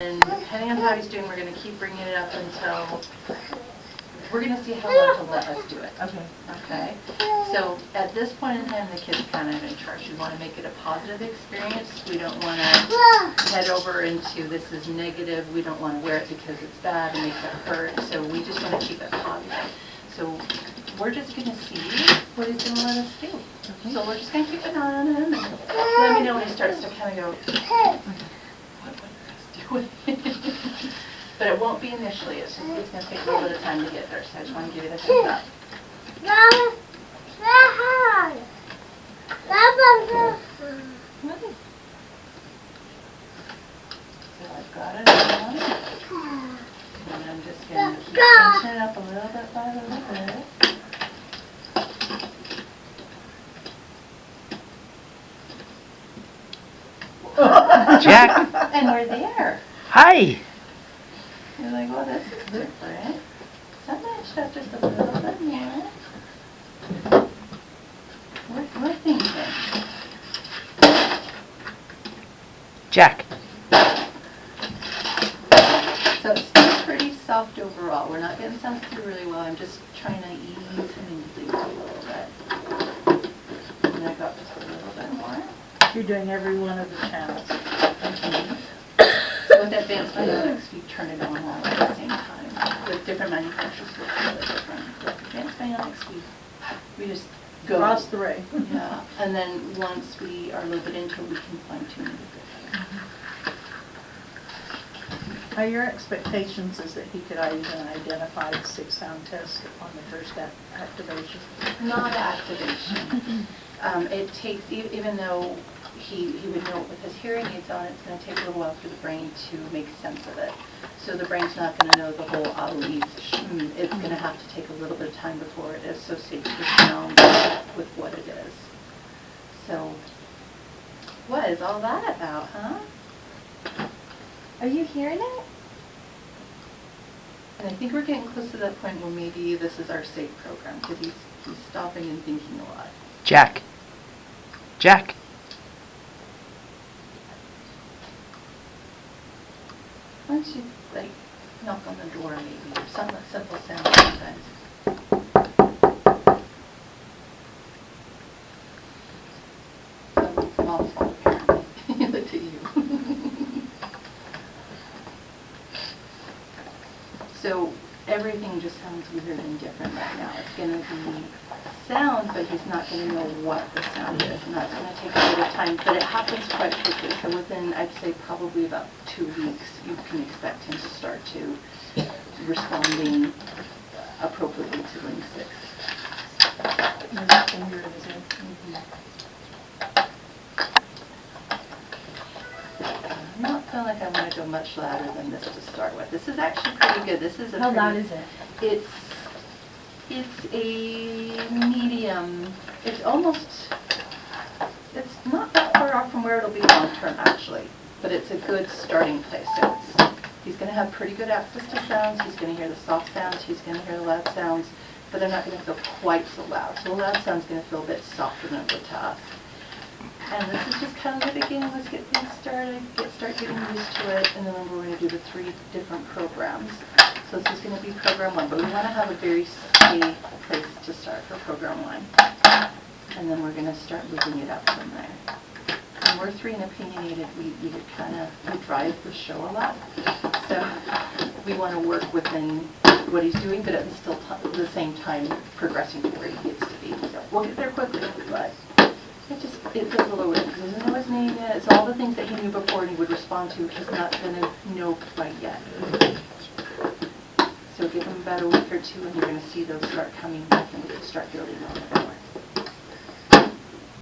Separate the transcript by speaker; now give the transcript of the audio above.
Speaker 1: And depending on how he's doing, we're going to keep bringing it up until we're going to see how long to let us do it.
Speaker 2: Okay.
Speaker 1: Okay. So at this point in time, the kid's kind of in charge. We want to make it a positive experience. We don't want to head over into this is negative. We don't want to wear it because it's bad and makes it hurt. So we just want to keep it positive. So we're just going to see what he's going to let us do. Okay. So we're just going to keep an eye on him. And let me know when he starts to kind of go, but it won't be initially. It's going to take a little bit of time to get there. So I just want to give you the heads up. So I've got it on. And I'm just going to keep pinching it up a little bit by little bit.
Speaker 3: Jack.
Speaker 1: And we're there.
Speaker 3: Hi.
Speaker 1: You're like, well, this is different. So matched up just a little bit more. We're thinking.
Speaker 3: Jack.
Speaker 1: So it's still pretty soft overall. We're not getting sounds through really well. I'm just trying to ease him into things a little bit. And I got just a little bit more.
Speaker 2: You're doing every one of the channels.
Speaker 1: So with advanced bionics, we turn it on all at the same time. With different manufacturers, look a little different. With advanced bionics, we just go.
Speaker 2: Cross the ray.
Speaker 1: Yeah, and then once we are a little bit into it, we can fine tune it a bit better.
Speaker 2: Are your expectations is that he could even identify the 6-sound test on the first activation?
Speaker 1: Not activation. It takes, even though he would know it with his hearing aids on, it's going to take a little while for the brain to make sense of it. So the brain's not going to know the whole always. It's going to have to take a little bit of time before it associates the sound with what it is. So, what is all that about, huh?
Speaker 4: Are you hearing it?
Speaker 1: And I think we're getting close to that point where maybe this is our safe program, because he's stopping and thinking a lot.
Speaker 3: Jack. Jack.
Speaker 1: Why don't you, like, knock on the door maybe, or some simple sound sometimes. So, mom's fault apparently. Look to you. So everything just sounds weird and different right now. It's going to be sound, but he's not going to know what the sound is, and that's going to take a bit of time. But it happens quite quickly. So within, I'd say, probably about 2 weeks, you can expect him to start to responding appropriately to Ring 6. I'm not feeling like I want to go much louder than this to start with. This is actually pretty good. This is a
Speaker 4: How loud is it?
Speaker 1: It's a medium. It's not that far off from where it'll be long term actually, but it's a good starting place. So he's going to have pretty good access to sounds. He's going to hear the soft sounds. He's going to hear the loud sounds, but they're not going to feel quite so loud. So the loud sound's going to feel a bit softer than it would to us. And this is just kind of the beginning. Let's get things started, start getting used to it, and then we're going to do the 3 different programs. So this is going to be program 1, but we want to have a very safe place to start for program 1. And then we're going to start moving it up from there. And we're 3 and opinionated. We drive the show a lot. So we want to work within what he's doing, but at the same time progressing to where he gets to be. So we'll get there quickly, but it feels a little weird because he doesn't know his name yet. It's all the things that he knew before and he would respond to. He's not going to know quite yet. So give him about a week or 2 and you're going to see those start coming back and we can start building on it.